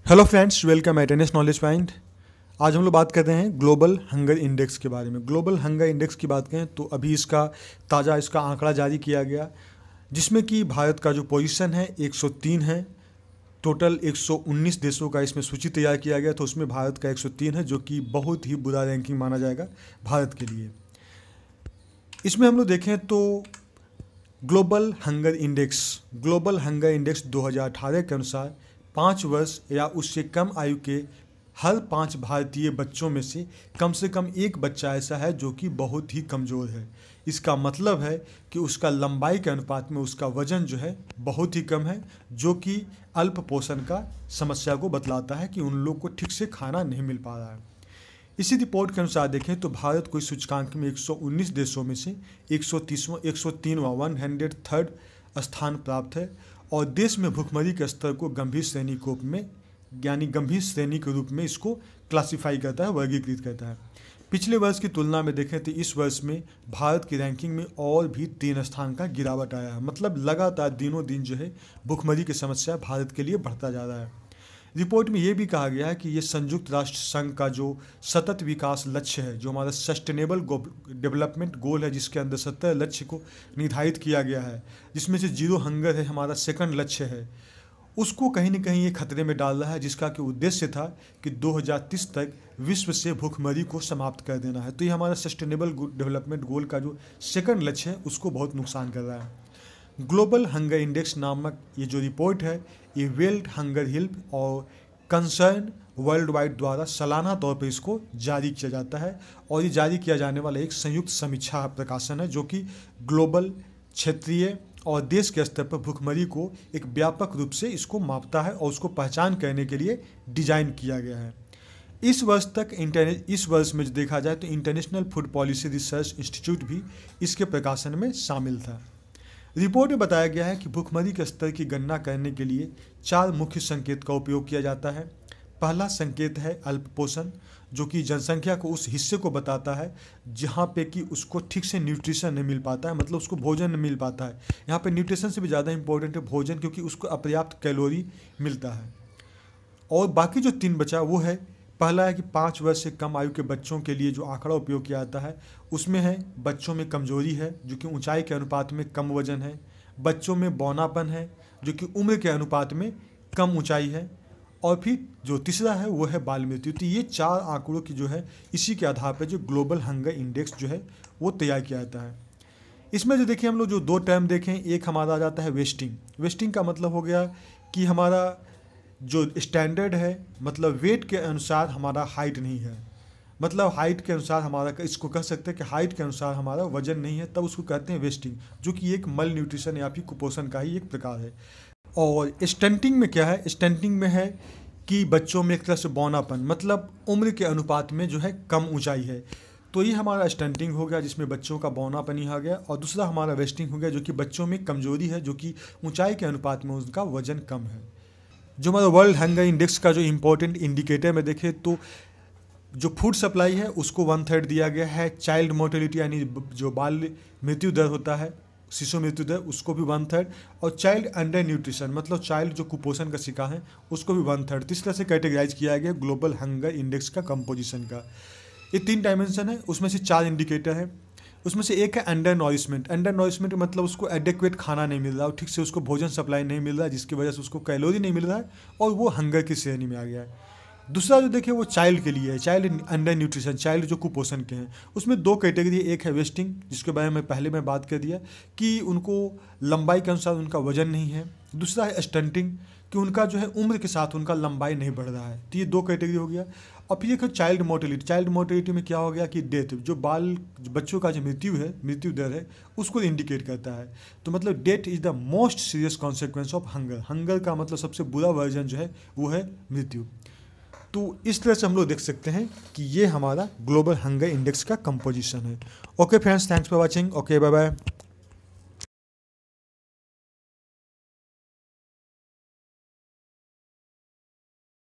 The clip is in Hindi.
Hello friends, welcome eight NS knowledge point. आज हम लोग बात कर रहे हैं ग्लोबल हंगर इंडेक्स के बारे में। ग्लोबल हंगर इंडेक्स की बात करें तो अभी इसका आंकड़ा जारी किया गया, जिसमें कि भारत का जो पोजीशन है 103 है। टोटल 119 देशों का इसमें सूची तैयार किया गया, तो उसमें भारत का 103 है, जो कि बहुत ही बुरा रैंकिंग माना जाएगा भारत के लिए। इसमें हम लोग देखें तो ग्लोबल हंगर इंडेक्स 2018 के अनुसार 5 वर्ष या उससे कम आयु के हर 5 भारतीय बच्चों में से कम एक बच्चा ऐसा है जो कि बहुत ही कमज़ोर है। इसका मतलब है कि उसका लंबाई के अनुपात में उसका वजन जो है बहुत ही कम है, जो कि अल्प पोषण का समस्या को बतलाता है कि उन लोग को ठीक से खाना नहीं मिल पा रहा है। इसी रिपोर्ट के अनुसार देखें तो भारत को इस सूचकांक में 119 देशों में से 103वां 103rd स्थान प्राप्त है और देश में भुखमरी के स्तर को गंभीर श्रेणी के रूप में इसको क्लासिफाई करता है, वर्गीकृत करता है। पिछले वर्ष की तुलना में देखें तो इस वर्ष में भारत की रैंकिंग में और भी 3 स्थान का गिरावट आया है। मतलब लगातार दिनों दिन जो है भुखमरी की समस्या भारत के लिए बढ़ता जा रहा है। रिपोर्ट में ये भी कहा गया है कि ये संयुक्त राष्ट्र संघ का जो सतत विकास लक्ष्य है, जो हमारा सस्टेनेबल डेवलपमेंट गोल है, जिसके अंदर 17 लक्ष्य को निर्धारित किया गया है, जिसमें से जीरो हंगर है हमारा सेकंड लक्ष्य है, उसको कहीं ना कहीं ये खतरे में डाल रहा है, जिसका कि उद्देश्य था कि 2030 तक विश्व से भुखमरी को समाप्त कर देना है। तो ये हमारा सस्टेनेबल डेवलपमेंट गोल का जो सेकंड लक्ष्य है उसको बहुत नुकसान कर रहा है। ग्लोबल हंगर इंडेक्स नामक ये जो रिपोर्ट है, ये वर्ल्ड हंगर हेल्प और कंसर्न वर्ल्ड वाइड द्वारा सालाना तौर पर इसको जारी किया जाता है और ये जारी किया जाने वाला एक संयुक्त समीक्षा प्रकाशन है, जो कि ग्लोबल, क्षेत्रीय और देश के स्तर पर भुखमरी को एक व्यापक रूप से इसको मापता है और उसको पहचान करने के लिए डिजाइन किया गया है। इस वर्ष में जो देखा जाए तो international food policy research institute भी इसके प्रकाशन में शामिल था। रिपोर्ट में बताया गया है कि भुखमरी के स्तर की गणना करने के लिए 4 मुख्य संकेत का उपयोग किया जाता है। पहला संकेत है अल्प पोषण, जो कि जनसंख्या को उस हिस्से को बताता है जहाँ पे कि उसको ठीक से न्यूट्रिशन नहीं मिल पाता है, मतलब उसको भोजन नहीं मिल पाता है। यहाँ पे न्यूट्रिशन से भी ज़्यादा इंपॉर्टेंट है भोजन, क्योंकि उसको अपर्याप्त कैलोरी मिलता है। और बाकी जो 3 बचा वो है, पहला है कि 5 वर्ष से कम आयु के बच्चों के लिए जो आंकड़ा उपयोग किया जाता है उसमें है बच्चों में कमजोरी है, जो कि ऊंचाई के अनुपात में कम वजन है, बच्चों में बौनापन है, जो कि उम्र के अनुपात में कम ऊंचाई है, और फिर जो तीसरा है वो है बाल मृत्यु। तो ये 4 आंकड़ों की जो है इसी के आधार पर जो ग्लोबल हंगर इंडेक्स जो है वो तैयार किया जाता है। इसमें जो देखिए हम लोग जो 2 टर्म देखें, एक हमारा आ जाता है वेस्टिंग का मतलब हो गया कि हमारा जो स्टैंडर्ड है, मतलब वेट के अनुसार हमारा हाइट नहीं है, मतलब हाइट के अनुसार हमारा, इसको कह सकते हैं कि हाइट के अनुसार हमारा वजन नहीं है, तब उसको कहते हैं वेस्टिंग, जो कि एक मल न्यूट्रिशन या फिर कुपोषण का ही एक प्रकार है। और स्टंटिंग में क्या है, स्टंटिंग में है कि बच्चों में एक तरह से बौनापन, मतलब उम्र के अनुपात में जो है कम ऊंचाई है। तो ये हमारा स्टंटिंग हो गया, जिसमें बच्चों का बौनापन ही आ गया, और दूसरा हमारा वेस्टिंग हो गया, जो कि बच्चों में कमजोरी है, जो कि ऊंचाई के अनुपात में उनका वजन कम है। जो हमारा वर्ल्ड हंगर इंडेक्स का जो इम्पोर्टेंट इंडिकेटर में देखें तो जो फूड सप्लाई है उसको 1/3 दिया गया है। चाइल्ड मोर्टेलिटी यानी जो बाल मृत्यु दर होता है, शिशु मृत्यु दर, उसको भी 1/3, और चाइल्ड अंडर न्यूट्रिशन, मतलब चाइल्ड जो कुपोषण का शिकार है उसको भी 1/3। तो इस तरह से कैटेगराइज किया गया ग्लोबल हंगर इंडेक्स का कंपोजिशन का। ये 3 डायमेंशन है, उसमें से 4 इंडिकेटर है। उसमें से एक है अंडर नॉरिशमेंट मतलब उसको एडेक्वेट खाना नहीं मिल रहा, और ठीक से उसको भोजन सप्लाई नहीं मिल रहा है, जिसकी वजह से उसको कैलोरी नहीं मिल रहा है और वो हंगर की श्रेणी में आ गया है। दूसरा जो देखिए वो चाइल्ड के लिए है, चाइल्ड अंडर न्यूट्रिशन, चाइल्ड जो कुपोषण के हैं। उसमें 2 कैटेगरी, एक है वेस्टिंग, जिसके बारे में पहले मैं बात कर दिया कि उनको लंबाई के अनुसार उनका वजन नहीं है। दूसरा है स्टंटिंग, कि उनका जो है उम्र के साथ उनका लंबाई नहीं बढ़ रहा है। तो ये 2 कैटेगरी हो गया। और फिर एक है चाइल्ड मोर्टेलिटी में क्या हो गया कि डेथ, जो बच्चों का जो मृत्यु दर है उसको इंडिकेट करता है। तो मतलब death is the most serious consequence of hunger का मतलब सबसे बुरा वर्जन जो है वो है मृत्यु। तो इस तरह से हम लोग देख सकते हैं कि ये हमारा ग्लोबल हंगर इंडेक्स का कंपोजिशन है। Okay friends, thanks for watching. Okay, bye bye.